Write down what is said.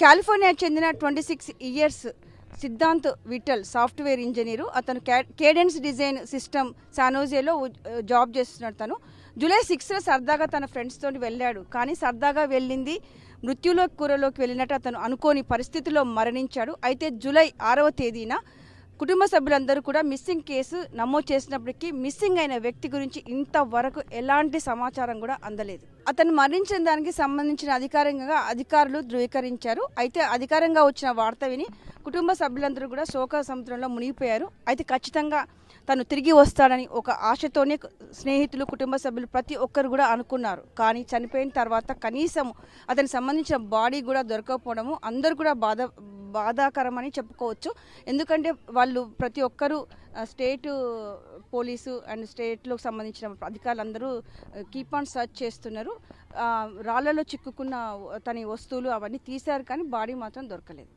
కాలిఫోర్నియాకు చెందిన 26 years Siddhant Vithal software engineer. అతను Cadence design system శానోజేలో జాబ్ చేస్తున్నాడు. తను జూలై 6 సరదాగా తన ఫ్రెండ్స్ తోటి వెళ్ళాడు. కానీ సరదాగా వెళ్ళింది మృత్యులో కూరలోకి వెళ్ళినట్టు అతను అనుకోని పరిస్థితిలో మరణించాడు. అయితే జూలై 6వ తేదీన కుటుంబ సభ్యులందరూ కూడా మిస్సింగ్ కేసు నమోదు చేసినప్పటికీ మిస్సింగ్ అయిన వ్యక్తి గురించి ఇంతవరకు ఎలాంటి సమాచారం కూడా అందలేదు. అతను మరణించిన దానికి సంబంధించిన అధికారికంగా అధికారులు ధృవీకరించారు. అయితే అధికారంగా వచ్చిన వార్త విని కుటుంబ సభ్యులందరూ కూడా శోక సముద్రంలో మునిగిపోయారు. అయితే ఖచ్చితంగా తను తిరిగి వస్తాడని ఒక ఆశతోనే స్నేహితులు, కుటుంబ సభ్యులు ప్రతి ఒక్కరు కూడా అనుకున్నారు. కానీ చనిపోయిన తర్వాత కనీసం అతనికి సంబంధించిన బాడీ కూడా దొరకకపోవడము అందరూ కూడా బాధాకరమని చెప్పుకోవచ్చు. ఎందుకంటే వాళ్ళు ప్రతి ఒక్కరూ స్టేట్ పోలీసు అండ్ స్టేట్లో సంబంధించిన అధికారులందరూ కీప్ ఆన్ సర్చ్ చేస్తున్నారు. రాళ్లలో చిక్కుకున్న తన వస్తువులు అవన్నీ తీశారు, కానీ బాడీ మాత్రం దొరకలేదు.